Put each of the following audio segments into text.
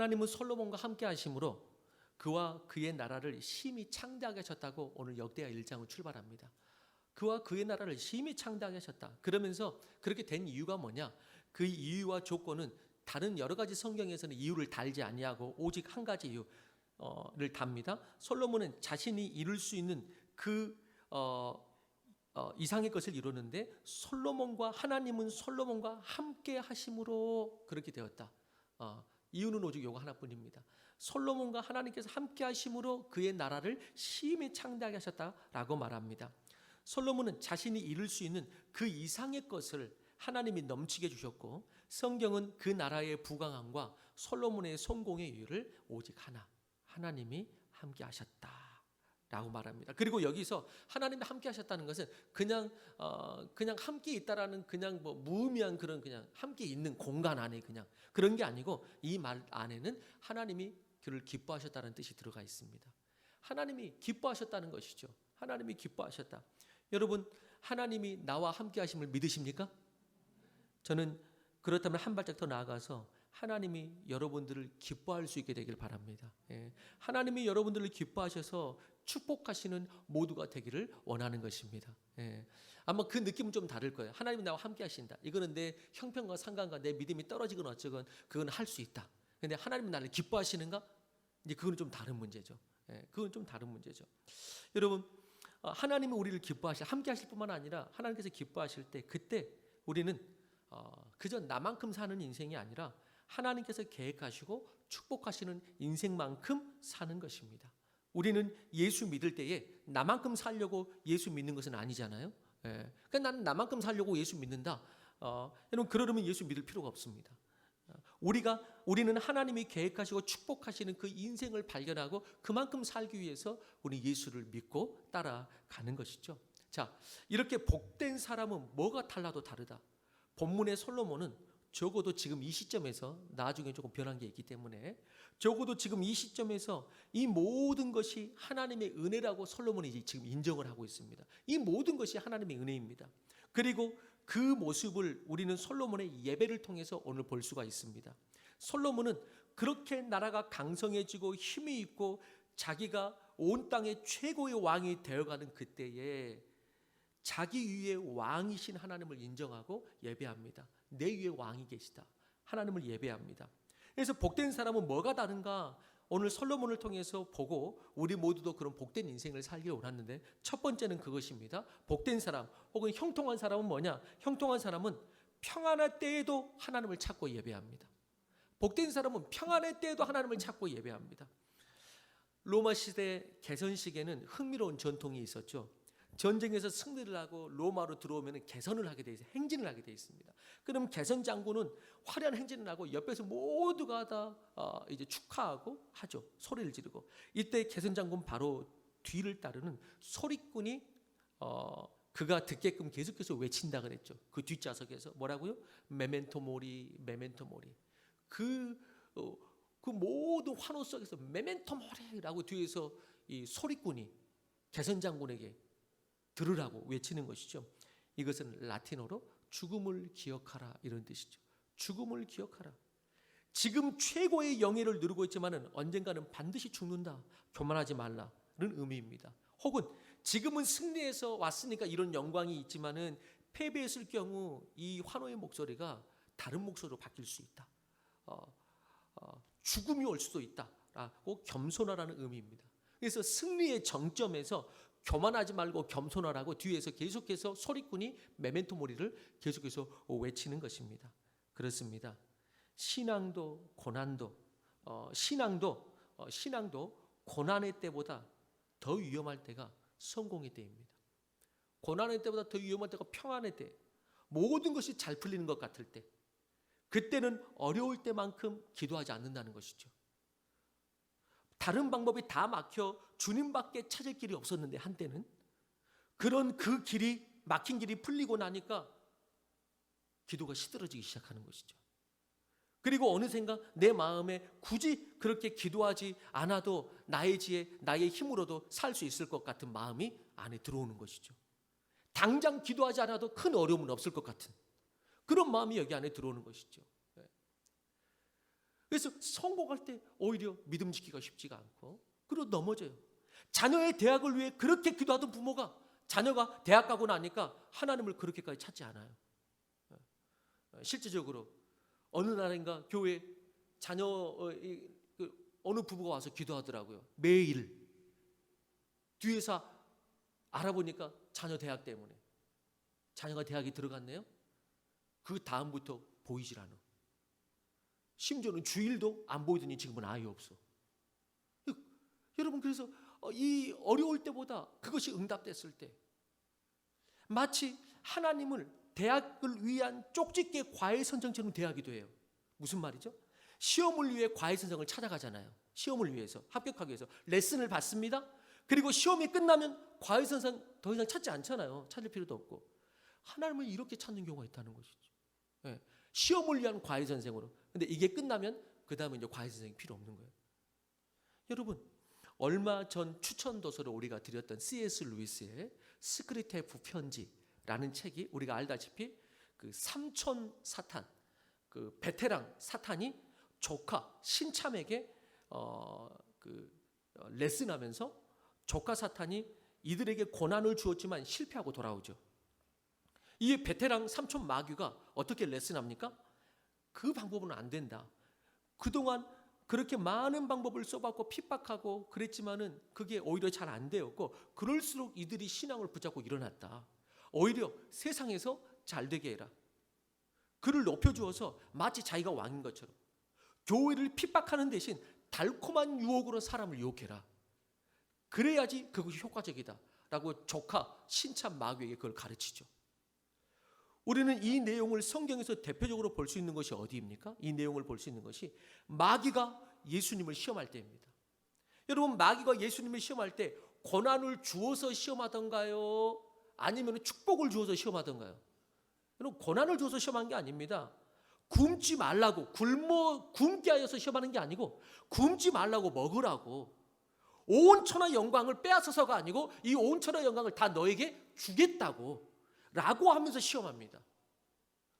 하나님은 솔로몬과 함께 하심으로 그와 그의 나라를 심히 창대하게 하셨다고 오늘 역대하 1장을 출발합니다. 그와 그의 나라를 심히 창대하게 하셨다. 그러면서 그렇게 된 이유가 뭐냐? 그 이유와 조건은 다른 여러 가지 성경에서는 이유를 달지 아니하고 오직 한 가지 이유를 답니다. 솔로몬은 자신이 이룰 수 있는 그 이상의 것을 이루는데 하나님은 솔로몬과 함께 하심으로 그렇게 되었다. 이유는 오직 이거 하나뿐입니다. 솔로몬과 하나님께서 함께 하심으로 그의 나라를 심히 창대하게 하셨다라고 말합니다. 솔로몬은 자신이 이룰 수 있는 그 이상의 것을 하나님이 넘치게 주셨고, 성경은 그 나라의 부강함과 솔로몬의 성공의 이유를 오직 하나님이 함께 하셨다라고 말합니다. 그리고 여기서 하나님이 함께 하셨다는 것은 그냥 함께 있다라는 그냥 무의미한 그런 그냥 함께 있는 공간 안에 그냥 그런 게 아니고, 이 말 안에는 하나님이 그를 기뻐하셨다는 뜻이 들어가 있습니다. 하나님이 기뻐하셨다는 것이죠. 하나님이 기뻐하셨다. 여러분, 하나님이 나와 함께 하심을 믿으십니까? 저는 그렇다면 한 발짝 더 나아가서 하나님이 여러분들을 기뻐할 수 있게 되길 바랍니다. 하나님이 여러분들을 기뻐하셔서 축복하시는 모두가 되기를 원하는 것입니다. 아마 그 느낌은 좀 다를 거예요. 하나님이 나와 함께 하신다. 이거는 내 형편과 상관과 내 믿음이 떨어지건 어쩌건 그건 할 수 있다. 근데 하나님이 나를 기뻐하시는가? 이제 그건 좀 다른 문제죠. 그건 좀 다른 문제죠. 여러분, 하나님은 우리를 함께 하실 뿐만 아니라 하나님께서 기뻐하실 때, 그때 우리는 그저 나만큼 사는 인생이 아니라 하나님께서 계획하시고 축복하시는 인생만큼 사는 것입니다. 우리는 예수 믿을 때에 나만큼 살려고 예수 믿는 것은 아니잖아요. 그러니까 나는 나만큼 살려고 예수 믿는다. 여러분, 그러려면 예수 믿을 필요가 없습니다. 우리는 하나님이 계획하시고 축복하시는 그 인생을 발견하고 그만큼 살기 위해서 우리 예수를 믿고 따라가는 것이죠. 자, 이렇게 복된 사람은 뭐가 달라도 다르다. 본문의 솔로몬은 적어도 지금 이 시점에서, 나중에 조금 변한 게 있기 때문에 적어도 지금 이 시점에서 이 모든 것이 하나님의 은혜라고 솔로몬이 지금 인정을 하고 있습니다. 이 모든 것이 하나님의 은혜입니다. 그리고 그 모습을 우리는 솔로몬의 예배를 통해서 오늘 볼 수가 있습니다. 솔로몬은 그렇게 나라가 강성해지고 힘이 있고 자기가 온 땅의 최고의 왕이 되어가는 그때에 자기 위에 왕이신 하나님을 인정하고 예배합니다. 내 위에 왕이 계시다. 하나님을 예배합니다. 그래서 복된 사람은 뭐가 다른가? 오늘 솔로몬을 통해서 보고 우리 모두도 그런 복된 인생을 살기를 원하는데, 첫 번째는 그것입니다. 복된 사람 혹은 형통한 사람은 뭐냐? 형통한 사람은 평안할 때에도 하나님을 찾고 예배합니다. 복된 사람은 평안할 때에도 하나님을 찾고 예배합니다. 로마 시대 개선식에는 흥미로운 전통이 있었죠. 전쟁에서 승리를 하고 로마로 들어오면 개선을 하게 돼 있어요. 행진을 하게 돼 있습니다. 그럼 개선 장군은 화려한 행진을 하고 옆에서 모두가 다 이제 축하하고 하죠. 소리를 지르고. 이때 개선 장군 바로 뒤를 따르는 소리꾼이 그가 듣게끔 계속해서 외친다 그랬죠. 그 뒷좌석에서 뭐라고요? 메멘토 모리, 메멘토 모리. 그 모든 환호 속에서 메멘토 모리라고 뒤에서 이 소리꾼이 개선 장군에게 들으라고 외치는 것이죠. 이것은 라틴어로 죽음을 기억하라 이런 뜻이죠. 죽음을 기억하라. 지금 최고의 영예를 누리고 있지만은 언젠가는 반드시 죽는다. 교만하지 말라는 의미입니다. 혹은 지금은 승리해서 왔으니까 이런 영광이 있지만은 패배했을 경우 이 환호의 목소리가 다른 목소리로 바뀔 수 있다. 죽음이 올 수도 있다라고 겸손하라는 의미입니다. 그래서 승리의 정점에서 교만하지 말고 겸손하라고 뒤에서 계속해서 소리꾼이 메멘토 모리를 계속해서 외치는 것입니다. 그렇습니다. 신앙도 고난도 고난의 때보다 더 위험할 때가 성공의 때입니다. 고난의 때보다 더 위험할 때가 평안의 때, 모든 것이 잘 풀리는 것 같을 때, 그때는 어려울 때만큼 기도하지 않는다는 것이죠. 다른 방법이 다 막혀 주님밖에 찾을 길이 없었는데 한때는 그런 그 길이 막힌 길이 풀리고 나니까 기도가 시들어지기 시작하는 것이죠. 그리고 어느샌가 내 마음에 굳이 그렇게 기도하지 않아도 나의 지혜, 나의 힘으로도 살 수 있을 것 같은 마음이 안에 들어오는 것이죠. 당장 기도하지 않아도 큰 어려움은 없을 것 같은 그런 마음이 여기 안에 들어오는 것이죠. 그래서 성공할 때 오히려 믿음 지키기가 쉽지가 않고 그리고 넘어져요. 자녀의 대학을 위해 그렇게 기도하던 부모가 자녀가 대학 가고 나니까 하나님을 그렇게까지 찾지 않아요. 실제적으로 어느 날인가 교회 자녀 어느 부부가 와서 기도하더라고요. 매일 뒤에서 알아보니까 자녀 대학 때문에 자녀가 대학에 들어갔네요. 그 다음부터 보이질 않아. 심지어는 주일도 안 보이더니 지금은 아예 없어. 여러분, 그래서 이 어려울 때보다 그것이 응답됐을 때 마치 하나님을 대학을 위한 쪽집게 과외 선정처럼 대하기도 해요. 무슨 말이죠? 시험을 위해 과외 선생을 찾아가잖아요. 시험을 위해서 합격하기 위해서 레슨을 받습니다. 그리고 시험이 끝나면 과외 선생 더 이상 찾지 않잖아요. 찾을 필요도 없고. 하나님을 이렇게 찾는 경우가 있다는 것이죠. 네. 시험을 위한 과외 선생으로. 근데 이게 끝나면 그 다음에 이제 과외 선생이 필요 없는 거예요. 여러분, 얼마 전 추천 도서로 우리가 드렸던 C.S. 루이스의 스크리테프 편지라는 책이 우리가 알다시피 그 삼촌 사탄, 그 베테랑 사탄이 조카 신참에게 레슨하면서 조카 사탄이 이들에게 고난을 주었지만 실패하고 돌아오죠. 이 베테랑 삼촌 마귀가 어떻게 레슨합니까? 그 방법은 안 된다. 그동안 그렇게 많은 방법을 써봤고 핍박하고 그랬지만은 그게 오히려 잘 안 되었고 그럴수록 이들이 신앙을 붙잡고 일어났다. 오히려 세상에서 잘 되게 해라. 그를 높여주어서 마치 자기가 왕인 것처럼 교회를 핍박하는 대신 달콤한 유혹으로 사람을 유혹해라. 그래야지 그것이 효과적이다 라고 조카 신참 마귀에게 그걸 가르치죠. 우리는 이 내용을 성경에서 대표적으로 볼 수 있는 것이 어디입니까? 이 내용을 볼 수 있는 것이 마귀가 예수님을 시험할 때입니다. 여러분, 마귀가 예수님을 시험할 때 고난을 주어서 시험하던가요? 아니면 축복을 주어서 시험하던가요? 여러분, 고난을 주어서 시험한 게 아닙니다. 굶지 말라고, 굶게 하여서 시험하는 게 아니고 굶지 말라고 먹으라고, 온 천하 영광을 빼앗아서가 아니고 이 온 천하 영광을 다 너에게 주겠다고 라고 하면서 시험합니다.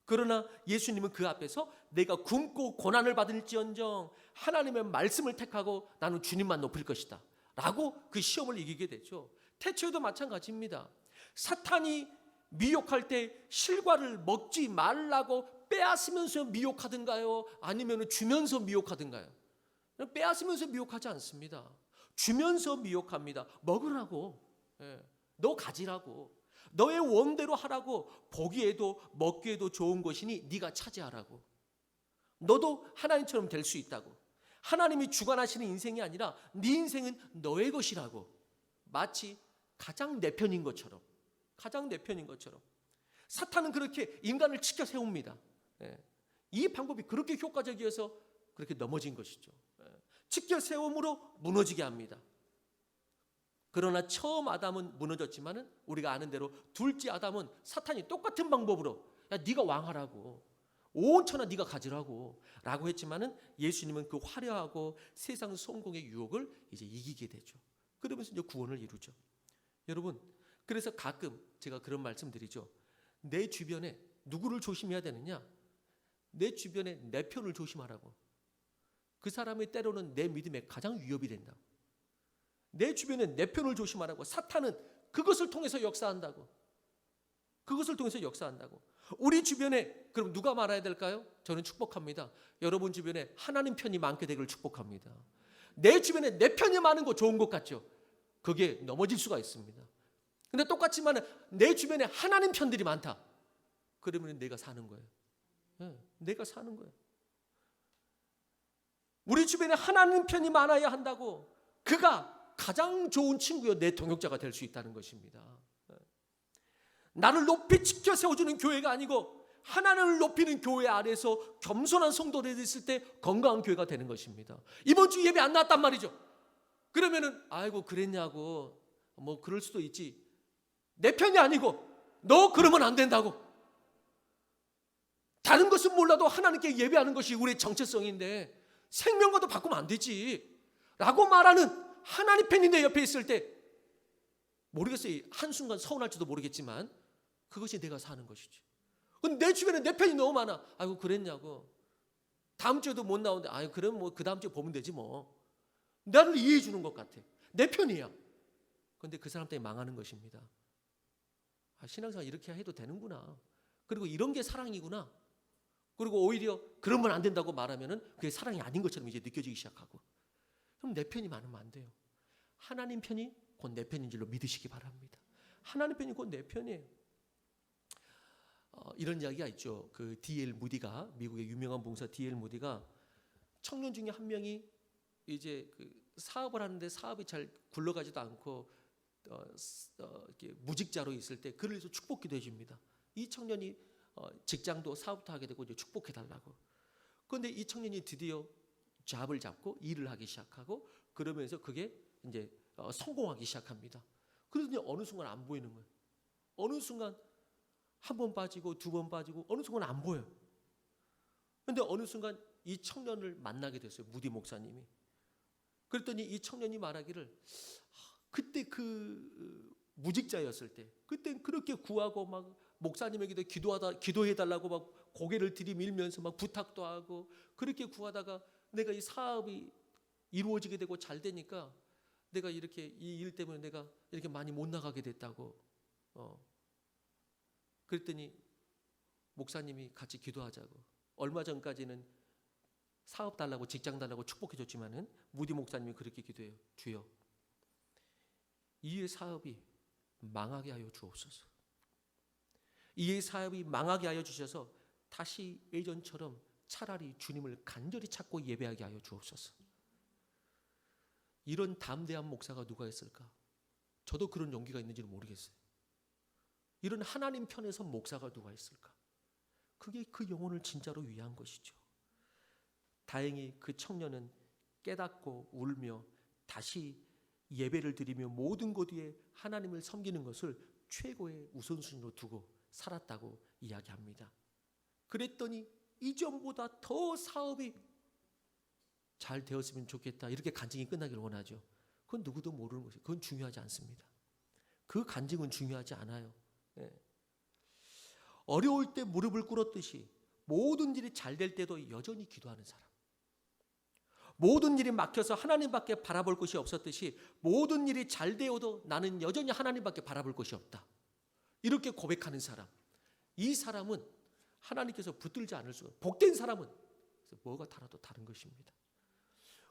그러나 예수님은 그 앞에서 내가 굶고 고난을 받을지언정 하나님의 말씀을 택하고 나는 주님만 높일 것이다 라고 그 시험을 이기게 되죠. 태초에도 마찬가지입니다. 사탄이 미혹할 때 실과를 먹지 말라고 빼앗으면서 미혹하든가요? 아니면 주면서 미혹하든가요? 빼앗으면서 미혹하지 않습니다. 주면서 미혹합니다. 먹으라고, 너 가지라고, 너의 원대로 하라고, 보기에도 먹기에도 좋은 것이니 네가 차지하라고, 너도 하나님처럼 될 수 있다고, 하나님이 주관하시는 인생이 아니라 네 인생은 너의 것이라고, 마치 가장 내 편인 것처럼, 가장 내 편인 것처럼 사탄은 그렇게 인간을 치켜 세웁니다. 이 방법이 그렇게 효과적이어서 그렇게 넘어진 것이죠. 치켜 세움으로 무너지게 합니다. 그러나 처음 아담은 무너졌지만은 우리가 아는 대로 둘째 아담은 사탄이 똑같은 방법으로 야, 네가 왕하라고, 온 천하 네가 가지라고 라고 했지만은 예수님은 그 화려하고 세상 성공의 유혹을 이제 이기게 되죠. 그러면서 이제 구원을 이루죠. 여러분, 그래서 가끔 제가 그런 말씀드리죠. 내 주변에 누구를 조심해야 되느냐? 내 주변에 내 편을 조심하라고. 그 사람이 때로는 내 믿음에 가장 위협이 된다. 내 주변에 내 편을 조심하라고. 사탄은 그것을 통해서 역사한다고. 그것을 통해서 역사한다고. 우리 주변에 그럼 누가 말아야 될까요? 저는 축복합니다. 여러분 주변에 하나님 편이 많게 되기를 축복합니다. 내 주변에 내 편이 많은 거 좋은 것 같죠? 그게 넘어질 수가 있습니다. 근데 똑같지만 내 주변에 하나님 편들이 많다. 그러면 내가 사는 거예요. 내가 사는 거예요. 우리 주변에 하나님 편이 많아야 한다고. 그가 가장 좋은 친구요, 내 동역자가 될 수 있다는 것입니다. 나를 높이 지켜 세워주는 교회가 아니고 하나님을 높이는 교회 아래서 겸손한 성도들이 있을 때 건강한 교회가 되는 것입니다. 이번 주 예배 안 나왔단 말이죠. 그러면은 아이고 그랬냐고, 뭐 그럴 수도 있지. 내 편이 아니고 너 그러면 안 된다고. 다른 것은 몰라도 하나님께 예배하는 것이 우리의 정체성인데 생명과도 바꾸면 안 되지 라고 말하는 하나님 편이 내 옆에 있을 때 모르겠어요. 한순간 서운할지도 모르겠지만 그것이 내가 사는 것이지. 근데 내 주변에 내 편이 너무 많아. 아이고 그랬냐고. 다음 주에도 못 나오는데 아유 그럼 뭐 그 다음 주에 보면 되지 뭐. 나를 이해해 주는 것 같아. 내 편이야. 그런데 그 사람 때문에 망하는 것입니다. 아, 신앙생활 이렇게 해도 되는구나. 그리고 이런 게 사랑이구나. 그리고 오히려 그러면 안 된다고 말하면은 그게 사랑이 아닌 것처럼 이제 느껴지기 시작하고. 그럼 내 편이 많으면 안 돼요. 하나님 편이 곧 내 편인 줄로 믿으시기 바랍니다. 하나님 편이 곧 내 편이에요. 이런 이야기가 있죠. 그 D.L. 무디가, 미국의 유명한 봉사 D.L. 무디가 청년 중에 한 명이 이제 그 사업을 하는데 사업이 잘 굴러가지도 않고 이렇게 무직자로 있을 때 그를 위해서 축복 기도해 줍니다. 이 청년이 직장도 사업도 하게 되고 이제 축복해 달라고. 그런데 이 청년이 드디어 잡을 잡고 일을 하기 시작하고 그러면서 그게 이제 성공하기 시작합니다. 그러더니 어느 순간 안 보이는 거예요. 어느 순간 한 번 빠지고 두 번 빠지고 어느 순간 안 보여요. 그런데 어느 순간 이 청년을 만나게 됐어요. 무디 목사님이. 그랬더니 이 청년이 말하기를 그때 그 무직자였을 때 그때 그렇게 구하고 막 목사님에게도 기도해달라고 막 고개를 들이밀면서 막 부탁도 하고 그렇게 구하다가 내가 이 사업이 이루어지게 되고 잘 되니까 내가 이렇게 이 일 때문에 내가 이렇게 많이 못 나가게 됐다고. 그랬더니 목사님이 같이 기도하자고. 얼마 전까지는 사업 달라고 직장 달라고 축복해 줬지만은 무디 목사님이 그렇게 기도해요. 주여, 이의 사업이 망하게 하여 주옵소서. 이의 사업이 망하게 하여 주셔서 다시 예전처럼 차라리 주님을 간절히 찾고 예배하게 하여 주옵소서. 이런 담대한 목사가 누가 있을까? 저도 그런 용기가 있는지는 모르겠어요. 이런 하나님 편에서 목사가 누가 있을까? 그게 그 영혼을 진짜로 위한 것이죠. 다행히 그 청년은 깨닫고 울며 다시 예배를 드리며 모든 것 위에 하나님을 섬기는 것을 최고의 우선순위로 두고 살았다고 이야기합니다. 그랬더니 이전보다 더 사업이 잘 되었으면 좋겠다 이렇게 간증이 끝나기를 원하죠. 그건 누구도 모르는 것이에요. 그건 중요하지 않습니다. 그 간증은 중요하지 않아요. 어려울 때 무릎을 꿇었듯이 모든 일이 잘 될 때도 여전히 기도하는 사람, 모든 일이 막혀서 하나님밖에 바라볼 것이 없었듯이 모든 일이 잘 되어도 나는 여전히 하나님밖에 바라볼 것이 없다 이렇게 고백하는 사람, 이 사람은 하나님께서 붙들지 않을 수가, 복된 사람은 뭐가 달라도 다른 것입니다.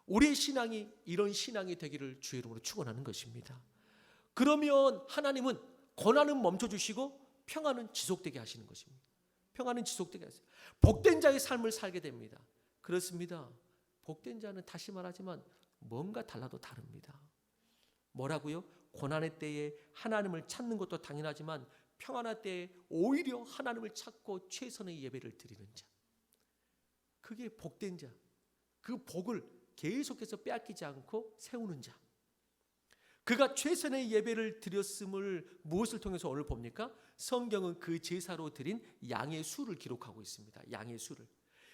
우리의 신앙이 이런 신앙이 되기를 주의 이름으로 축원하는 것입니다. 그러면 하나님은 고난은 멈춰주시고 평안은 지속되게 하시는 것입니다. 평안은 지속되게 하세요. 복된 자의 삶을 살게 됩니다. 그렇습니다. 복된 자는 다시 말하지만 뭔가 달라도 다릅니다. 뭐라고요? 고난의 때에 하나님을 찾는 것도 당연하지만 평안할 때에 오히려 하나님을 찾고 최선의 예배를 드리는 자, 그게 복된 자. 그 복을 계속해서 빼앗기지 않고 세우는 자. 그가 최선의 예배를 드렸음을 무엇을 통해서 오늘 봅니까? 성경은 그 제사로 드린 양의 수를 기록하고 있습니다. 양의 수를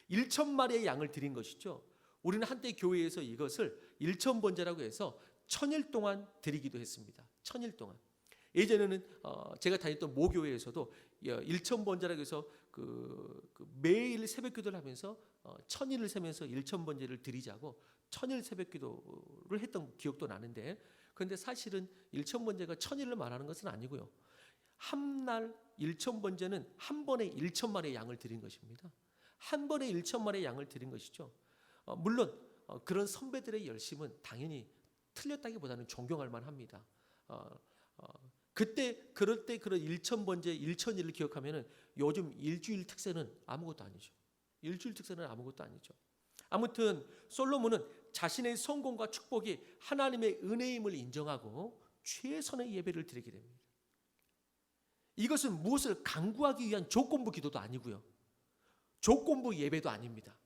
1,000마리의 양을 드린 것이죠. 우리는 한때 교회에서 이것을 1,000번제라고 해서 1,000일 동안 드리기도 했습니다. 1,000일 동안. 예전에는 제가 다녔던 모교회에서도 1,000번제라고 해서 매일 새벽기도를 하면서 1,000일을 세면서 1,000번제를 드리자고 1,000일 새벽기도를 했던 기억도 나는데, 그런데 사실은 1,000번제가 1,000일을 말하는 것은 아니고요. 한 날 1,000번제는 한 번에 1,000마리의 양을 드린 것입니다. 한 번에 1,000마리의 양을 드린 것이죠. 물론 그런 선배들의 열심은 당연히 틀렸다기보다는 존경할 만합니다. 그럴 때 그런 1,000번제, 1,000일을 기억하면은 요즘 일주일 특세는 아무것도 아니죠. 일주일 특세는 아무것도 아니죠. 아무튼 솔로몬은 자신의 성공과 축복이 하나님의 은혜임을 인정하고 최선의 예배를 드리게 됩니다. 이것은 무엇을 강구하기 위한 조건부 기도도 아니고요. 조건부 예배도 아닙니다.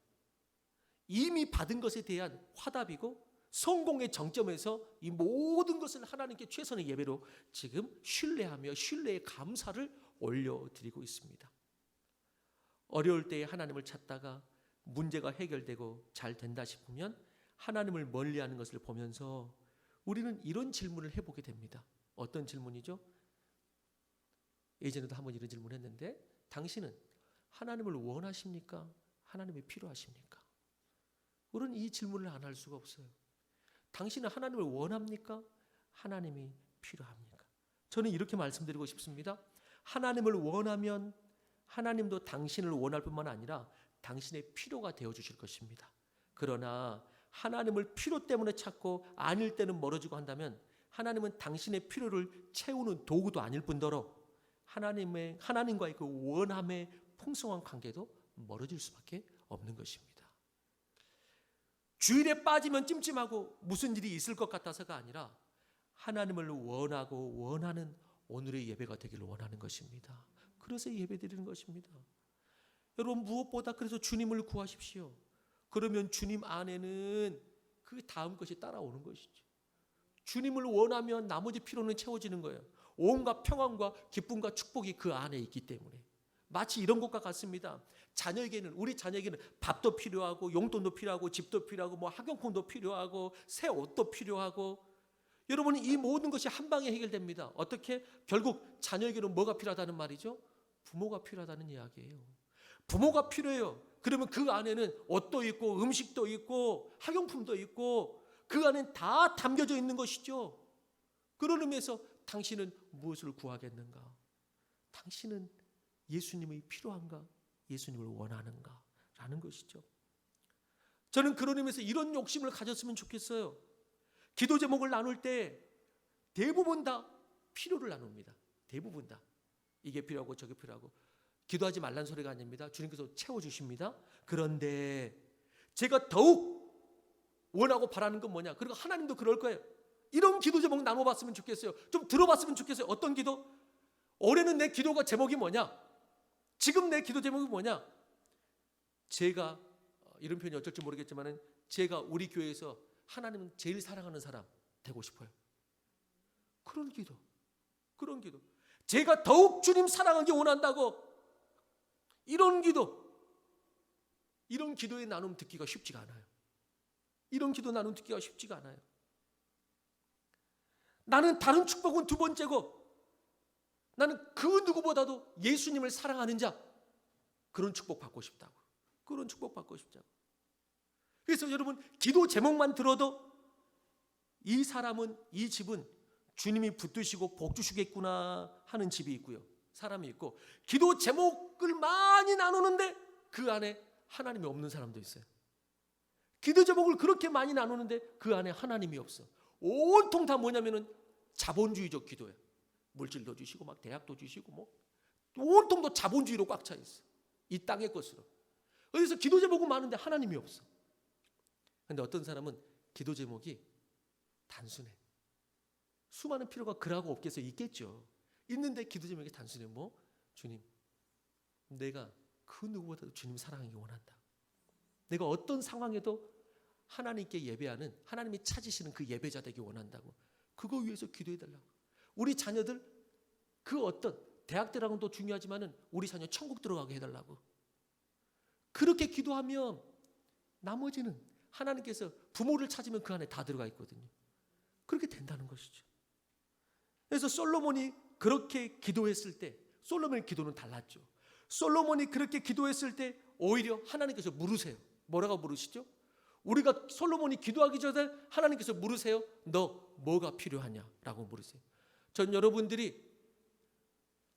이미 받은 것에 대한 화답이고 성공의 정점에서 이 모든 것을 하나님께 최선의 예배로 지금 신뢰하며 신뢰의 감사를 올려드리고 있습니다. 어려울 때에 하나님을 찾다가 문제가 해결되고 잘 된다 싶으면 하나님을 멀리하는 것을 보면서 우리는 이런 질문을 해보게 됩니다. 어떤 질문이죠? 예전에도 한번 이런 질문을 했는데, 당신은 하나님을 원하십니까? 하나님이 필요하십니까? 우리는 이 질문을 안 할 수가 없어요. 당신은 하나님을 원합니까? 하나님이 필요합니까? 저는 이렇게 말씀드리고 싶습니다. 하나님을 원하면 하나님도 당신을 원할 뿐만 아니라 당신의 필요가 되어 주실 것입니다. 그러나 하나님을 필요 때문에 찾고 아닐 때는 멀어지고 한다면 하나님은 당신의 필요를 채우는 도구도 아닐 뿐더러 하나님과의 그 원함의 풍성한 관계도 멀어질 수밖에 없는 것입니다. 주일에 빠지면 찜찜하고 무슨 일이 있을 것 같아서가 아니라 하나님을 원하고 원하는 오늘의 예배가 되기를 원하는 것입니다. 그래서 예배드리는 것입니다. 여러분, 무엇보다 그래서 주님을 구하십시오. 그러면 주님 안에는 그 다음 것이 따라오는 것이죠. 주님을 원하면 나머지 필요는 채워지는 거예요. 온갖 평안과 기쁨과 축복이 그 안에 있기 때문에. 마치 이런 것과 같습니다. 우리 자녀에게는 밥도 필요하고 용돈도 필요하고 집도 필요하고 뭐 학용품도 필요하고 새 옷도 필요하고, 여러분, 이 모든 것이 한 방에 해결됩니다. 어떻게? 결국 자녀에게는 뭐가 필요하다는 말이죠? 부모가 필요하다는 이야기예요. 부모가 필요해요. 그러면 그 안에는 옷도 있고 음식도 있고 학용품도 있고 그 안엔 다 담겨져 있는 것이죠. 그런 의미에서 당신은 무엇을 구하겠는가? 당신은 예수님이 필요한가? 예수님을 원하는가? 라는 것이죠. 저는 그런 의미에서 이런 욕심을 가졌으면 좋겠어요. 기도 제목을 나눌 때 대부분 다 필요를 나눕니다. 대부분 다. 이게 필요하고 저게 필요하고. 기도하지 말란 소리가 아닙니다. 주님께서 채워주십니다. 그런데 제가 더욱 원하고 바라는 건 뭐냐? 그리고 하나님도 그럴 거예요. 이런 기도 제목 나눠봤으면 좋겠어요. 좀 들어봤으면 좋겠어요. 어떤 기도? 올해는 내 기도가 제목이 뭐냐? 지금 내 기도 제목이 뭐냐? 제가 이런 표현이 어쩔지 모르겠지만 제가 우리 교회에서 하나님은 제일 사랑하는 사람 되고 싶어요. 그런 기도. 제가 더욱 주님 사랑하기 원한다고. 이런 기도의 나눔 듣기가 쉽지가 않아요. 이런 기도 나눔 듣기가 쉽지가 않아요. 나는 다른 축복은 두 번째고 나는 그 누구보다도 예수님을 사랑하는 자, 그런 축복 받고 싶다고. 그런 축복 받고 싶다고. 그래서 여러분, 기도 제목만 들어도 이 사람은, 이 집은 주님이 붙드시고 복 주시겠구나 하는 집이 있고요. 사람이 있고, 기도 제목을 많이 나누는데 그 안에 하나님이 없는 사람도 있어요. 기도 제목을 그렇게 많이 나누는데 그 안에 하나님이 없어. 온통 다 뭐냐면은 자본주의적 기도예요. 물질도 주시고 막 대학도 주시고 뭐 온통 다 자본주의로 꽉 차 있어. 이 땅의 것으로. 그래서 기도 제목은 많은데 하나님이 없어. 근데 어떤 사람은 기도 제목이 단순해. 수많은 필요가 그러고 없겠어요. 있겠죠. 있는데 기도 제목이 단순해. 뭐? 주님, 내가 그 누구보다도 주님 사랑하기 원한다. 내가 어떤 상황에도 하나님께 예배하는, 하나님이 찾으시는 그 예배자 되기 원한다고. 그거 위해서 기도해달라고. 우리 자녀들 그 어떤 대학 들어가는 도 중요하지만은 우리 자녀 천국 들어가게 해달라고. 그렇게 기도하면 나머지는 하나님께서 부모를 찾으면 그 안에 다 들어가 있거든요. 그렇게 된다는 것이죠. 그래서 솔로몬이 그렇게 기도했을 때, 솔로몬의 기도는 달랐죠. 솔로몬이 그렇게 기도했을 때 오히려 하나님께서 물으세요. 뭐라고 물으시죠? 우리가 솔로몬이 기도하기 전에 하나님께서 물으세요. 너 뭐가 필요하냐라고 물으세요. 전 여러분들이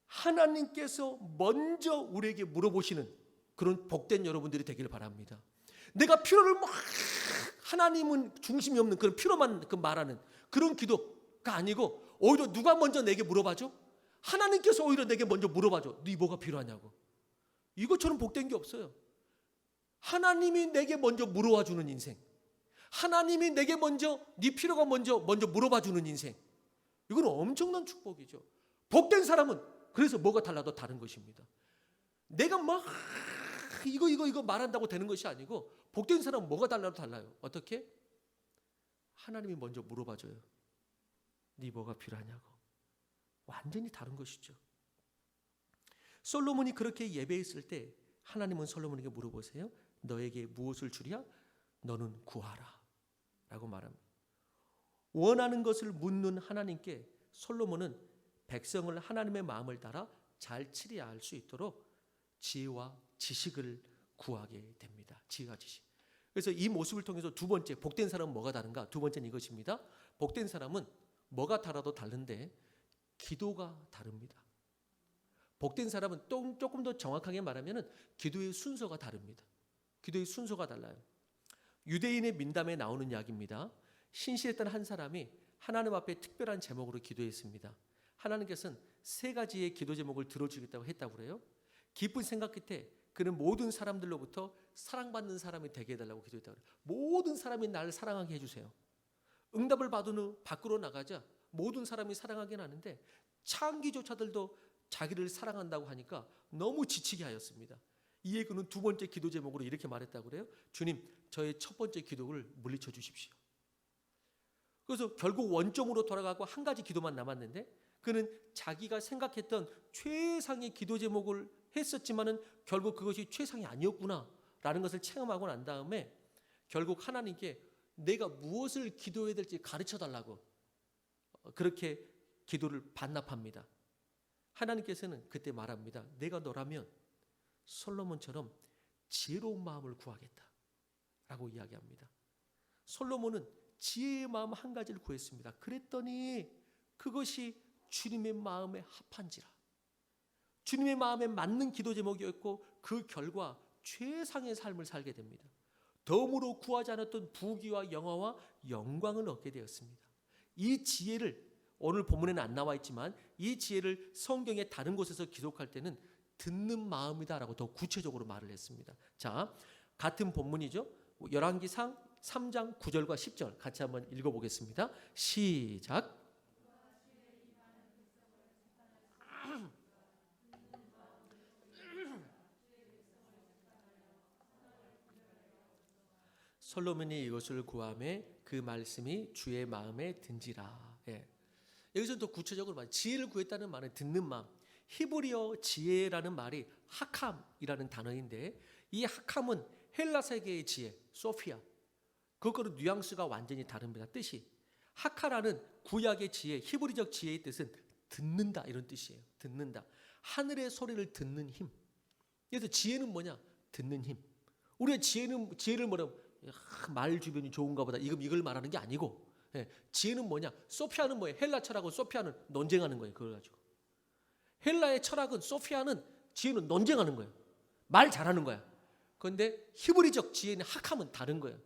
하나님께서 먼저 우리에게 물어보시는 그런 복된 여러분들이 되기를 바랍니다. 내가 필요를 막 하나님은 중심이 없는 그런 필요만 말하는 그런 기도가 아니고 오히려 누가 먼저 내게 물어봐줘? 하나님께서 오히려 내게 먼저 물어봐줘. 네 뭐가 필요하냐고. 이것처럼 복된 게 없어요. 하나님이 내게 먼저 물어봐 주는 인생. 하나님이 내게 먼저 네 필요가 먼저 물어봐 주는 인생. 이건 엄청난 축복이죠. 복된 사람은 그래서 뭐가 달라도 다른 것입니다. 내가 막 이거 말한다고 되는 것이 아니고 복된 사람은 뭐가 달라도 달라요. 어떻게? 하나님이 먼저 물어봐 줘요. 네 뭐가 필요하냐고. 완전히 다른 것이죠. 솔로몬이 그렇게 예배했을 때 하나님은 솔로몬에게 물어보세요. 너에게 무엇을 주랴? 너는 구하라 라고 말합니다. 원하는 것을 묻는 하나님께 솔로몬은 백성을 하나님의 마음을 따라 잘 치리할 수 있도록 지혜와 지식을 구하게 됩니다. 지혜와 지식. 그래서 이 모습을 통해서 두 번째, 복된 사람은 뭐가 다른가? 두 번째는 이것입니다. 복된 사람은 뭐가 달라도 다른데 기도가 다릅니다. 복된 사람은 또 조금 더 정확하게 말하면 기도의 순서가 다릅니다. 기도의 순서가 달라요. 유대인의 민담에 나오는 이야기입니다. 신실했던 한 사람이 하나님 앞에 특별한 제목으로 기도했습니다. 하나님께서는 세 가지의 기도 제목을 들어주겠다고 했다고 그래요. 깊은 생각 끝에 그는 모든 사람들로부터 사랑받는 사람이 되게 해달라고 기도했다고 그래요. 모든 사람이 나를 사랑하게 해주세요. 응답을 받은 후 밖으로 나가자 모든 사람이 사랑하긴 하는데 창기조차들도 자기를 사랑한다고 하니까 너무 지치게 하였습니다. 이에 그는 두 번째 기도 제목으로 이렇게 말했다고 그래요. 주님, 저의 첫 번째 기도를 물리쳐 주십시오. 그래서 결국 원점으로 돌아가고 한 가지 기도만 남았는데 그는 자기가 생각했던 최상의 기도 제목을 했었지만은 결국 그것이 최상이 아니었구나라는 것을 체험하고 난 다음에 결국 하나님께 내가 무엇을 기도해야 될지 가르쳐 달라고 그렇게 기도를 반납합니다. 하나님께서는 그때 말합니다. 내가 너라면 솔로몬처럼 지혜로운 마음을 구하겠다 라고 이야기합니다. 솔로몬은 지혜의 마음 한 가지를 구했습니다. 그랬더니 그것이 주님의 마음에 합한지라. 주님의 마음에 맞는 기도 제목이었고 그 결과 최상의 삶을 살게 됩니다. 덤으로 구하지 않았던 부귀와 영화와 영광을 얻게 되었습니다. 이 지혜를 오늘 본문에는 안 나와 있지만 이 지혜를 성경의 다른 곳에서 기록할 때는 듣는 마음이다라고 더 구체적으로 말을 했습니다. 자, 같은 본문이죠. 열왕기상 3장 9절과 10절 같이 한번 읽어보겠습니다. 시작. 솔로몬이 이것을 구하매 그 말씀이 주의 마음에 든지라. 예. 여기서 더 구체적으로 말, 지혜를 구했다는 말은 듣는 마음. 히브리어 지혜라는 말이 하캄이라는 단어인데 이 하캄은 헬라 세계의 지혜, 소피아. 그것과는 뉘앙스가 완전히 다릅니다. 뜻이. 하카라는 구약의 지혜, 히브리적 지혜의 뜻은 듣는다 이런 뜻이에요. 듣는다. 하늘의 소리를 듣는 힘. 그래서 지혜는 뭐냐? 듣는 힘. 우리가 지혜를 뭐냐면 말 주변이 좋은가 보다. 이걸 말하는 게 아니고 지혜는 뭐냐? 소피아는 뭐예요? 헬라 철학은 소피아는 논쟁하는 거예요. 그걸 가지고. 헬라의 철학은 소피아는 지혜는 논쟁하는 거예요. 말 잘하는 거야. 그런데 히브리적 지혜는 하캄은 다른 거예요.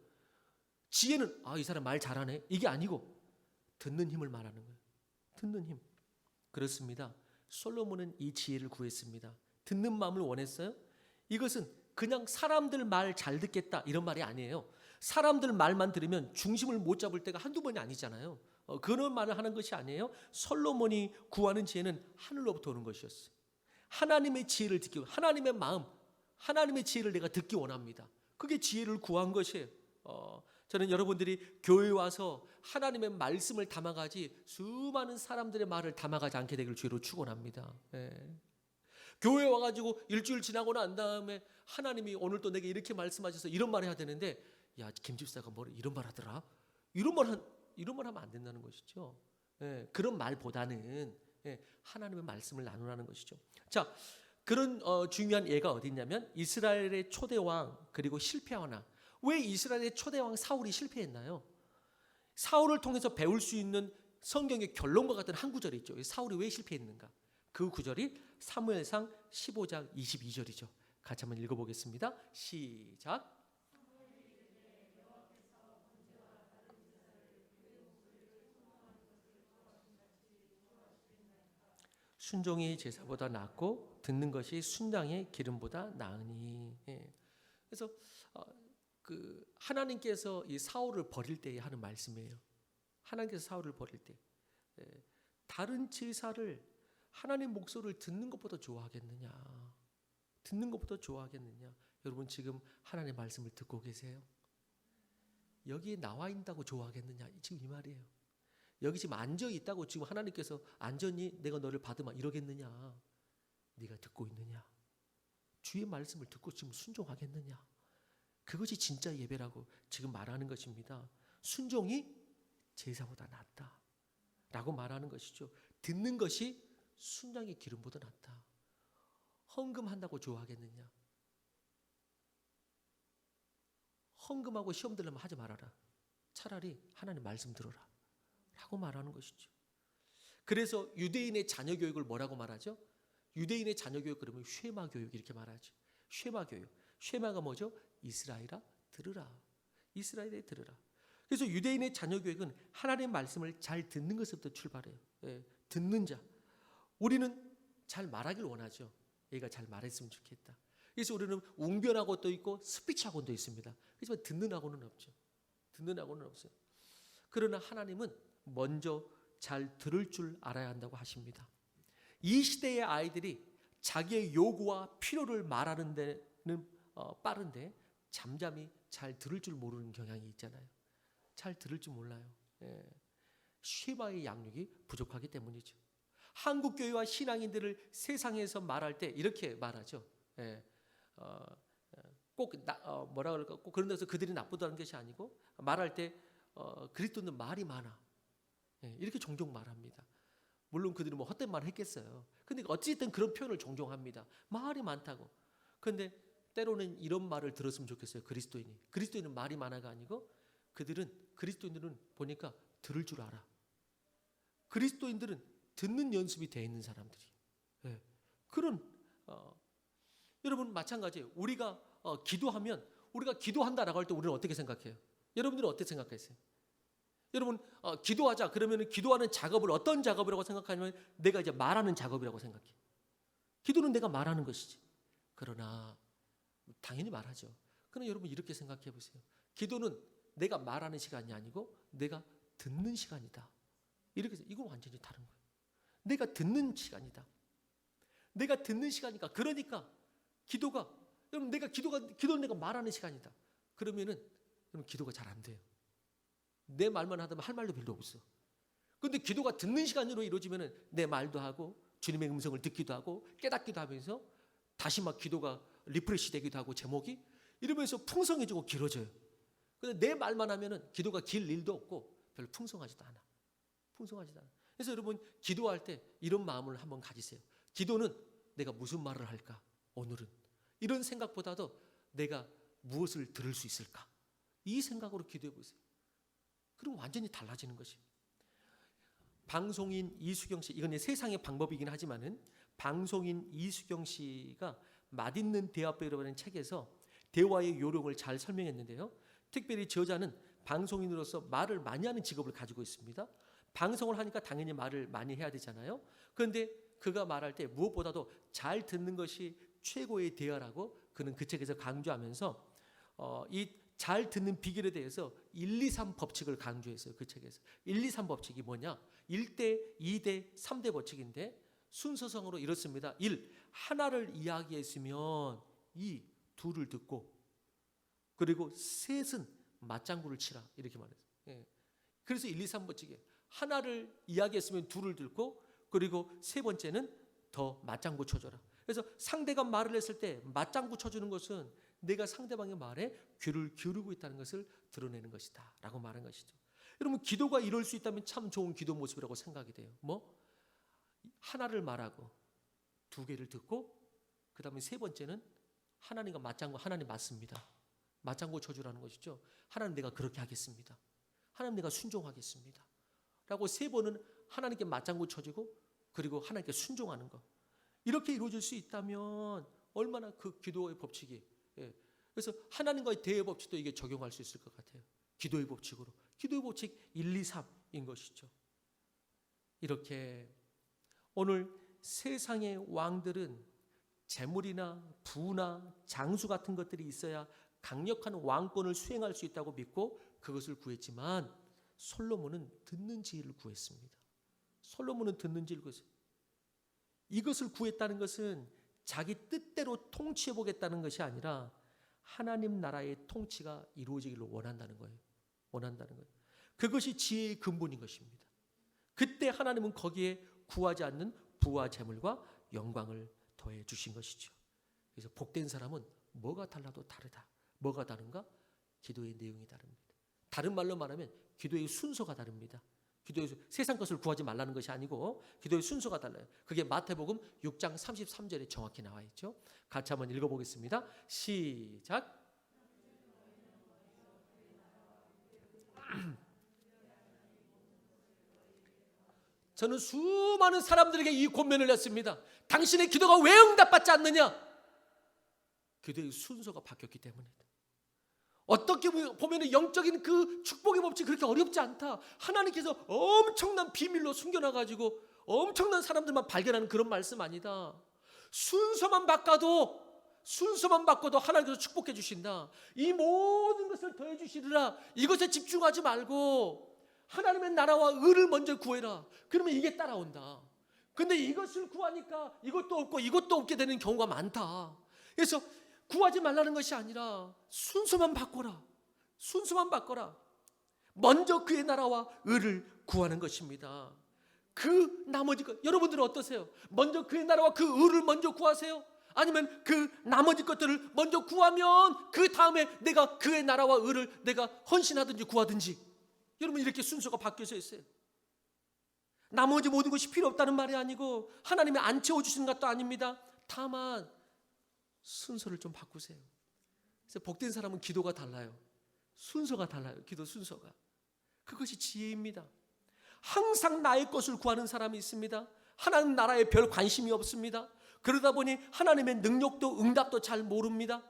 지혜는 이 사람 말 잘하네. 이게 아니고 듣는 힘을 말하는 거예요. 듣는 힘. 그렇습니다. 솔로몬은 이 지혜를 구했습니다. 듣는 마음을 원했어요. 이것은 그냥 사람들 말 잘 듣겠다 이런 말이 아니에요. 사람들 말만 들으면 중심을 못 잡을 때가 한두 번이 아니잖아요. 그런 말을 하는 것이 아니에요. 솔로몬이 구하는 지혜는 하늘로부터 오는 것이었어요. 하나님의 지혜를 듣기, 하나님의 마음, 하나님의 지혜를 내가 듣기 원합니다. 그게 지혜를 구한 것이에요. 저는 여러분들이 교회에 와서 하나님의 말씀을 담아가지 수많은 사람들의 말을 담아가지 않게 되기를 주로 축원합니다. 교회에 와가지고 일주일 지나고 난 다음에 하나님이 오늘 또 내게 이렇게 말씀하셔서 이런 말 해야 되는데 야 김집사가 뭐 이런 말 하더라. 이런 말 하면 안 된다는 것이죠. 그런 말보다는 하나님의 말씀을 나누라는 것이죠. 자, 그런 중요한 예가 어디 있냐면 이스라엘의 초대왕 그리고 실패하나. 왜 이스라엘의 초대왕 사울이 실패했나요? 사울을 통해서 배울 수 있는 성경의 결론과 같은 한 구절이 있죠. 사울이 왜 실패했는가? 그 구절이 사무엘상 15장 22절이죠. 같이 한번 읽어보겠습니다. 시작. 순종이 제사보다 낫고 듣는 것이 순장의 기름보다 나으니. 그래서 하나님께서 이 사울을 버릴 때에 하는 말씀이에요. 하나님께서 사울을 버릴 때 다른 제사를 하나님 목소리를 듣는 것보다 좋아하겠느냐? 듣는 것보다 좋아하겠느냐? 여러분 지금 하나님의 말씀을 듣고 계세요? 여기에 나와 있다고 좋아하겠느냐? 지금 이 말이에요. 여기 지금 앉아 있다고 지금 하나님께서 앉았니? 내가 너를 받으마 이러겠느냐? 네가 듣고 있느냐? 주의 말씀을 듣고 지금 순종하겠느냐? 그것이 진짜 예배라고 지금 말하는 것입니다. 순종이 제사보다 낫다 라고 말하는 것이죠. 듣는 것이 순장의 기름보다 낫다. 헌금한다고 좋아하겠느냐? 헌금하고 시험 들려면 하지 말아라. 차라리 하나님 말씀 들어라 라고 말하는 것이죠. 그래서 유대인의 자녀 교육을 뭐라고 말하죠? 유대인의 자녀 교육 그러면 쉐마 교육 이렇게 말하죠. 쉐마 교육. 쉐마가 뭐죠? 이스라엘아 들으라. 이스라엘에 들으라. 그래서 유대인의 자녀 교육은 하나님의 말씀을 잘 듣는 것부터 출발해요. 예, 듣는 자. 우리는 잘 말하길 원하죠. 얘가 잘 말했으면 좋겠다. 그래서 우리는 웅변학원도 있고 스피치 학원도 있습니다. 하지만 듣는 학원은 없죠. 듣는 학원은 없어요. 그러나 하나님은 먼저 잘 들을 줄 알아야 한다고 하십니다. 이 시대의 아이들이 자기의 요구와 필요를 말하는 데는 빠른데 잠잠히 잘 들을 줄 모르는 경향이 있잖아요. 잘 들을 줄 몰라요. 예. 쉐마의 양육이 부족하기 때문이죠. 한국 교회와 신앙인들을 세상에서 말할 때 이렇게 말하죠. 예. 뭐라 그럴까? 꼭 그런 데서 그들이 나쁘다는 것이 아니고 말할 때 그리스도는 말이 많아. 예. 이렇게 종종 말합니다. 물론 그들은 뭐 헛된 말을 했겠어요. 근데 어찌됐든 그런 표현을 종종 합니다. 말이 많다고. 근데 때로는 이런 말을 들었으면 좋겠어요. 그리스도인은 말이 많아가 아니고 그리스도인들은 보니까 들을 줄 알아. 그리스도인들은 듣는 연습이 돼 있는 사람들이. 예. 그런 여러분 마찬가지예요. 우리가 기도하면 우리가 기도한다라고 할 때 우리는 어떻게 생각해요? 여러분들은 어떻게 생각하세요? 여러분 기도하자 그러면 기도하는 작업을 어떤 작업이라고 생각하냐면 내가 이제 말하는 작업이라고 생각해. 기도는 내가 말하는 것이지. 그러나 당연히 말하죠. 그러나 여러분 이렇게 생각해 보세요. 기도는 내가 말하는 시간이 아니고 내가 듣는 시간이다. 이렇게 해서 이건 완전히 다른 거예요. 내가 듣는 시간이다. 내가 듣는 시간이니까 그러니까 기도가 여러분 기도는 내가 말하는 시간이다. 그러면은 여러분 기도가 잘 안 돼요. 내 말만 하다면 할 말도 별로 없어. 그런데 기도가 듣는 시간으로 이루어지면은 내 말도 하고 주님의 음성을 듣기도 하고 깨닫기도 하면서 다시 막 기도가 리프레시 되기도 하고 제목이 이러면서 풍성해지고 길어져요. 근데 내 말만 하면은 기도가 길 일도 없고 별로 풍성하지도 않아. 그래서 여러분 기도할 때 이런 마음을 한번 가지세요. 기도는 내가 무슨 말을 할까? 오늘은 이런 생각보다도 내가 무엇을 들을 수 있을까? 이 생각으로 기도해 보세요. 그럼 완전히 달라지는 것이. 방송인 이수경 씨, 이건 세상의 방법이긴 하지만은 방송인 이수경 씨가 맛있는 대화법이라는 책에서 대화의 요령을 잘 설명했는데요. 특별히 저자는 방송인으로서 말을 많이 하는 직업을 가지고 있습니다. 방송을 하니까 당연히 말을 많이 해야 되잖아요. 그런데 그가 말할 때 무엇보다도 잘 듣는 것이 최고의 대화라고 그는 그 책에서 강조하면서 이 잘 듣는 비결에 대해서 1, 2, 3 법칙을 강조했어요. 그 책에서. 1, 2, 3 법칙이 뭐냐? 1대, 2대, 3대 법칙인데 순서상으로 이렇습니다. 1. 하나를 이야기했으면 2. 둘을 듣고 그리고 셋은 맞장구를 치라. 이렇게 말했어요. 예. 그래서 1, 2, 3 법칙이에요. 하나를 이야기했으면 둘을 듣고 그리고 세 번째는 더 맞장구 쳐줘라. 그래서 상대가 말을 했을 때 맞장구 쳐주는 것은 내가 상대방의 말에 귀를 기울이고 있다는 것을 드러내는 것이다 라고 말한 것이죠. 여러분 기도가 이럴 수 있다면 참 좋은 기도 모습이라고 생각이 돼요. 하나를 말하고 두 개를 듣고 그 다음에 세 번째는 하나님과 맞장구. 하나님 맞습니다. 맞장구 쳐주라는 것이죠. 하나님 내가 그렇게 하겠습니다. 하나님 내가 순종하겠습니다 라고 세 번은 하나님께 맞장구 쳐주고 그리고 하나님께 순종하는 것. 이렇게 이루어질 수 있다면 얼마나 그 기도의 법칙이. 그래서 하나님과의 대의 법칙도 이게 적용할 수 있을 것 같아요. 기도의 법칙으로. 기도의 법칙 1, 2, 3인 것이죠. 이렇게 오늘 세상의 왕들은 재물이나 부나 장수 같은 것들이 있어야 강력한 왕권을 수행할 수 있다고 믿고 그것을 구했지만 솔로몬은 듣는 지혜를 구했습니다. 솔로몬은 듣는 지혜를 구했어요. 이것을 구했다는 것은 자기 뜻대로 통치해 보겠다는 것이 아니라 하나님 나라의 통치가 이루어지기를 원한다는 거예요. 그것이 지혜의 근본인 것입니다. 그때 하나님은 거기에 구하지 않는 부와 재물과 영광을 더해 주신 것이죠. 그래서 복된 사람은 뭐가 달라도 다르다. 뭐가 다른가? 기도의 내용이 다릅니다. 다른 말로 말하면 기도의 순서가 다릅니다. 기도의 세상 것을 구하지 말라는 것이 아니고 기도의 순서가 달라요. 그게 마태복음 6장 33절에 정확히 나와 있죠. 같이 한번 읽어보겠습니다. 시작. 저는 수많은 사람들에게 이 권면을 했습니다. 당신의 기도가 왜 응답받지 않느냐? 기도의 순서가 바뀌었기 때문이다. 어떻게 보면 영적인 그 축복의 법칙이 그렇게 어렵지 않다. 하나님께서 엄청난 비밀로 숨겨놔가지고 엄청난 사람들만 발견하는 그런 말씀 아니다. 순서만 바꿔도 하나님께서 축복해 주신다. 이 모든 것을 더해 주시리라. 이것에 집중하지 말고 하나님의 나라와 의를 먼저 구해라. 그러면 이게 따라온다. 근데 이것을 구하니까 이것도 없고 이것도 없게 되는 경우가 많다. 그래서 구하지 말라는 것이 아니라 순서만 바꿔라. 먼저 그의 나라와 의를 구하는 것입니다. 그 나머지 것, 여러분들은 어떠세요? 먼저 그의 나라와 그 의를 먼저 구하세요? 아니면 그 나머지 것들을 먼저 구하면 그 다음에 내가 그의 나라와 의를 내가 헌신하든지 구하든지, 여러분 이렇게 순서가 바뀌어져 있어요. 나머지 모든 것이 필요 없다는 말이 아니고 하나님이 안 채워주시는 것도 아닙니다. 다만 순서를 좀 바꾸세요. 그래서 복된 사람은 기도가 달라요. 순서가 달라요. 기도 순서가. 그것이 지혜입니다. 항상 나의 것을 구하는 사람이 있습니다. 하나님 나라에 별 관심이 없습니다. 그러다 보니 하나님의 능력도 응답도 잘 모릅니다.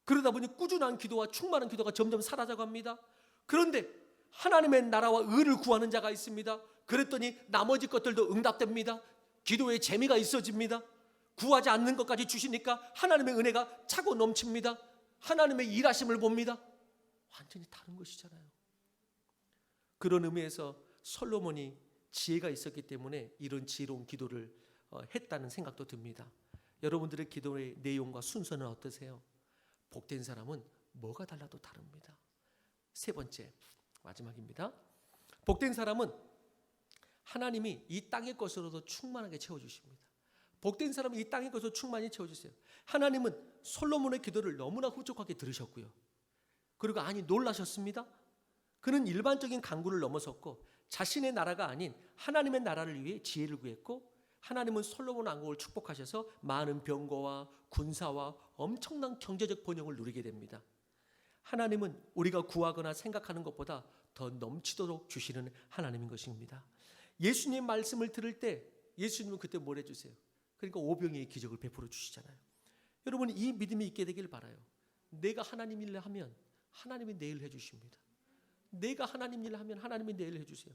그러다 보니 꾸준한 기도와 충만한 기도가 점점 사라져갑니다. 그런데 하나님의 나라와 의를 구하는 자가 있습니다. 그랬더니 나머지 것들도 응답됩니다. 기도에 재미가 있어집니다. 구하지 않는 것까지 주시니까 하나님의 은혜가 차고 넘칩니다. 하나님의 일하심을 봅니다. 완전히 다른 것이잖아요. 그런 의미에서 솔로몬이 지혜가 있었기 때문에 이런 지혜로운 기도를 했다는 생각도 듭니다. 여러분들의 기도의 내용과 순서는 어떠세요? 복된 사람은 뭐가 달라도 다릅니다. 세 번째, 마지막입니다. 복된 사람은 하나님이 이 땅의 것으로도 충만하게 채워주십니다. 복된 사람은 이 땅의 것으로 충만히 채워주세요. 하나님은 솔로몬의 기도를 너무나 흡족하게 들으셨고요. 그리고 놀라셨습니다. 그는 일반적인 간구를 넘어섰고 자신의 나라가 아닌 하나님의 나라를 위해 지혜를 구했고, 하나님은 솔로몬 왕국을 축복하셔서 많은 병거와 군사와 엄청난 경제적 번영을 누리게 됩니다. 하나님은 우리가 구하거나 생각하는 것보다 더 넘치도록 주시는 하나님인 것입니다. 예수님 말씀을 들을 때 예수님은 그때 뭘 해주세요? 그러니까 오병이의 기적을 베풀어 주시잖아요. 여러분 이 믿음이 있게 되길 바라요. 내가 하나님 일을 하면 하나님이 내 일을 해주십니다. 내가 하나님 일을 하면 하나님이 내 일을 해주세요.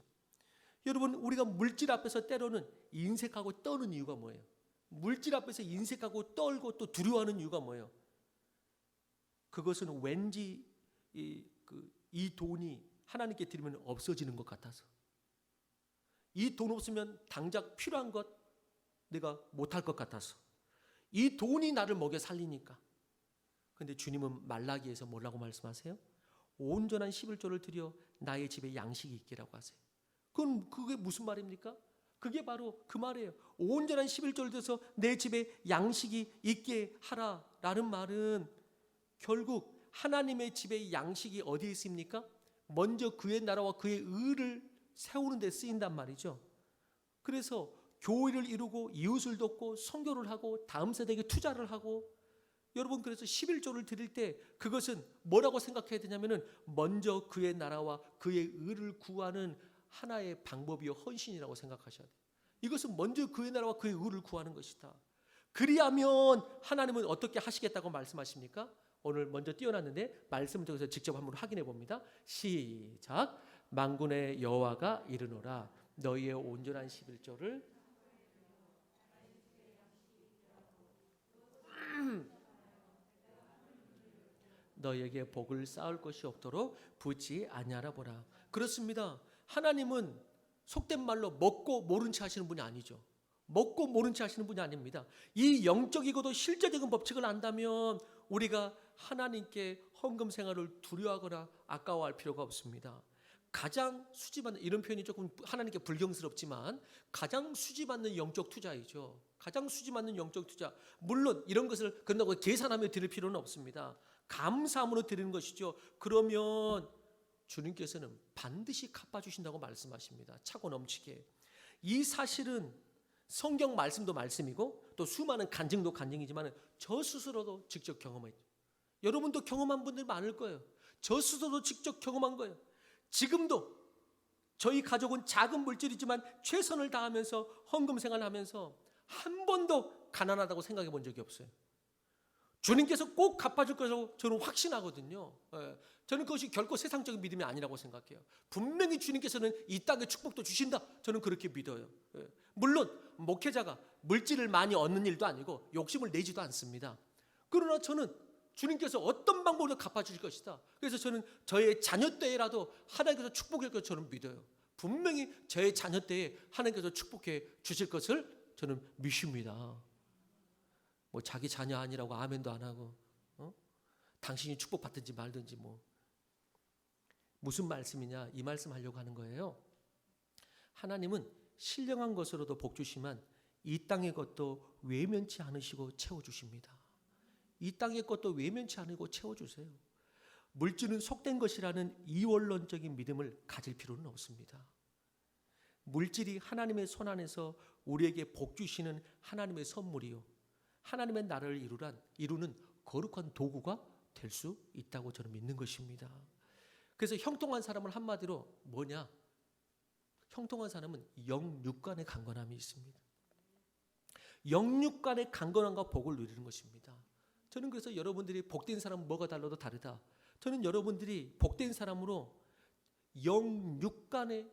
여러분 우리가 물질 앞에서 때로는 인색하고 떠는 이유가 뭐예요? 물질 앞에서 인색하고 떨고 또 두려워하는 이유가 뭐예요? 그것은 왠지 이 돈이 하나님께 드리면 없어지는 것 같아서, 이 돈 없으면 당장 필요한 것 내가 못할 것 같아서, 이 돈이 나를 먹여 살리니까. 그런데 주님은 말라기에서 뭐라고 말씀하세요? 온전한 11조를 드려 나의 집에 양식이 있기라고 하세요. 그게 무슨 말입니까? 그게 바로 그 말이에요. 온전한 11조를 들여서 내 집에 양식이 있게 하라라는 말은 결국 하나님의 집에 양식이 어디에 있습니까? 먼저 그의 나라와 그의 의를 세우는 데 쓰인단 말이죠. 그래서 교회를 이루고 이웃을 돕고 선교를 하고 다음 세대에게 투자를 하고, 여러분 그래서 11조를 드릴 때 그것은 뭐라고 생각해야 되냐면은 먼저 그의 나라와 그의 의를 구하는 하나의 방법이요 헌신이라고 생각하셔야 돼요. 이것은 먼저 그의 나라와 그의 의를 구하는 것이다. 그리하면 하나님은 어떻게 하시겠다고 말씀하십니까? 오늘 먼저 띄워놨는데 말씀을 통해서 직접 한번 확인해 봅니다. 시작. 만군의 여호와가 이르노라 너희의 온전한 11조를 너희에게 복을 쌓을 것이 없도록 붙지 아니하라 보라. 그렇습니다. 하나님은 속된 말로 먹고 모른 채 하시는 분이 아니죠. 먹고 모른 채 하시는 분이 아닙니다. 이 영적이고도 실제적인 법칙을 안다면 우리가 하나님께 헌금 생활을 두려워하거나 아까워할 필요가 없습니다. 가장 수지받는, 이런 표현이 조금 하나님께 불경스럽지만 가장 수지받는 영적 투자이죠. 가장 수지받는 영적 투자. 물론 이런 것을 끝나고 계산하며 드릴 필요는 없습니다. 감사함으로 드리는 것이죠. 그러면 주님께서는 반드시 갚아주신다고 말씀하십니다. 차고 넘치게. 이 사실은 성경 말씀도 말씀이고 또 수많은 간증도 간증이지만 저 스스로도 직접 경험했죠. 여러분도 경험한 분들 많을 거예요. 저 스스로도 직접 경험한 거예요. 지금도 저희 가족은 작은 물질이지만 최선을 다하면서 헌금 생활하면서 한 번도 가난하다고 생각해 본 적이 없어요. 주님께서 꼭 갚아줄 것으로 저는 확신하거든요. 저는 그것이 결코 세상적인 믿음이 아니라고 생각해요. 분명히 주님께서는 이 땅의 축복도 주신다. 저는 그렇게 믿어요. 물론 목회자가 물질을 많이 얻는 일도 아니고 욕심을 내지도 않습니다. 그러나 저는 주님께서 어떤 방법으로 갚아주실 것이다. 그래서 저는 저의 자녀 때라도 하나님께서 축복할 것을 저는 믿어요. 분명히 저의 자녀 때에 하나님께서 축복해 주실 것을 저는 믿습니다. 뭐 자기 자녀 아니라고 아멘도 안 하고 당신이 축복받든지 말든지 뭐 무슨 말씀이냐 이 말씀 하려고 하는 거예요. 하나님은 신령한 것으로도 복 주시만 이 땅의 것도 외면치 않으시고 채워주십니다. 이 땅의 것도 외면치 않으고 채워주세요. 물질은 속된 것이라는 이원론적인 믿음을 가질 필요는 없습니다. 물질이 하나님의 손 안에서 우리에게 복 주시는 하나님의 선물이요, 하나님의 나라를 이루는 거룩한 도구가 될 수 있다고 저는 믿는 것입니다. 그래서 형통한 사람은 한마디로 뭐냐? 형통한 사람은 영육간의 강건함이 있습니다. 영육간의 강건함과 복을 누리는 것입니다. 저는 그래서 여러분들이 복된 사람은 뭐가 달라도 다르다. 저는 여러분들이 복된 사람으로 영육간의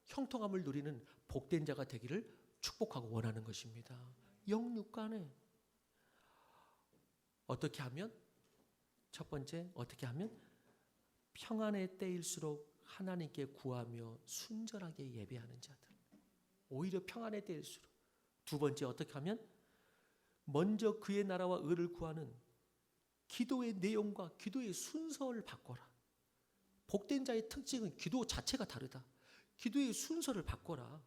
형통함을 누리는 복된 자가 되기를 축복하고 원하는 것입니다. 영육간에 어떻게 하면? 첫 번째, 어떻게 하면? 평안의 때일수록 하나님께 구하며 순전하게 예배하는 자들. 오히려 평안의 때일수록. 두 번째, 어떻게 하면? 먼저 그의 나라와 의를 구하는 기도의 내용과 기도의 순서를 바꿔라. 복된 자의 특징은 기도 자체가 다르다. 기도의 순서를 바꿔라.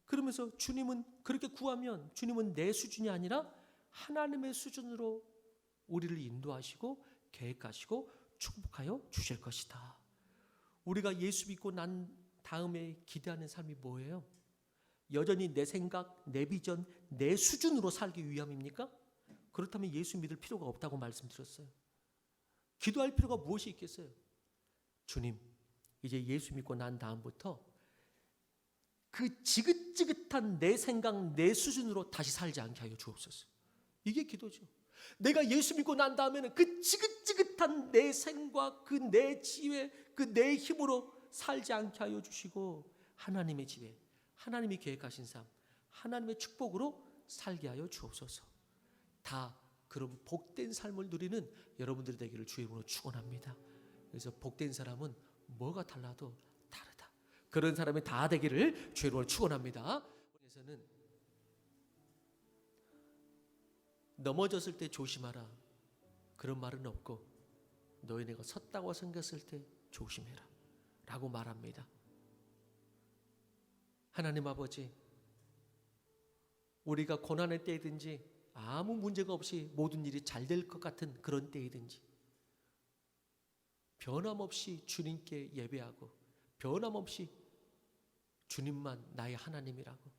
그러면서 주님은 그렇게 구하면 주님은 내 수준이 아니라 하나님의 수준으로 우리를 인도하시고 계획하시고 축복하여 주실 것이다. 우리가 예수 믿고 난 다음에 기대하는 삶이 뭐예요? 여전히 내 생각, 내 비전, 내 수준으로 살기 위함입니까? 그렇다면 예수 믿을 필요가 없다고 말씀드렸어요. 기도할 필요가 무엇이 있겠어요? 주님, 이제 예수 믿고 난 다음부터 그 지긋지긋한 내 생각, 내 수준으로 다시 살지 않게 하여 주옵소서. 이게 기도죠. 내가 예수 믿고 난 다음에는 그 지긋지긋한 내 생각, 그 내 지혜, 그 내 힘으로 살지 않게 하여 주시고 하나님의 지혜, 하나님이 계획하신 삶, 하나님의 축복으로 살게 하여 주옵소서. 다 그런 복된 삶을 누리는 여러분들이 되기를 주의 이름으로 축원합니다. 그래서 복된 사람은 뭐가 달라도 다르다. 그런 사람이 다 되기를 주의 이름으로 축원합니다. 그래서는 넘어졌을 때 조심하라 그런 말은 없고 너희네가 섰다고 생겼을 때 조심해라 라고 말합니다. 하나님 아버지, 우리가 고난의 때이든지 아무 문제가 없이 모든 일이 잘 될 것 같은 그런 때이든지 변함없이 주님께 예배하고 변함없이 주님만 나의 하나님이라고,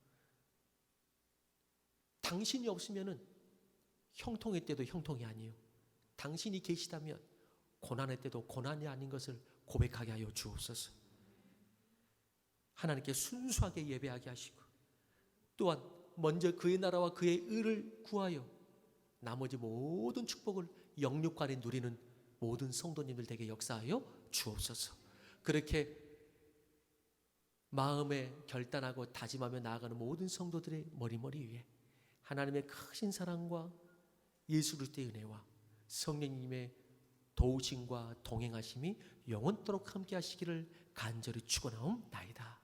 당신이 없으면은 형통의 때도 형통이 아니에요. 당신이 계시다면 고난의 때도 고난이 아닌 것을 고백하게 하여 주옵소서. 하나님께 순수하게 예배하게 하시고 또한 먼저 그의 나라와 그의 의를 구하여 나머지 모든 축복을 영육간에 누리는 모든 성도님들 되게 역사하여 주옵소서. 그렇게 마음에 결단하고 다짐하며 나아가는 모든 성도들의 머리머리 위에 하나님의 크신 사랑과 예수 그리스도의 은혜와 성령님의 도우심과 동행하심이 영원토록 함께 하시기를 간절히 축원하옵나이다.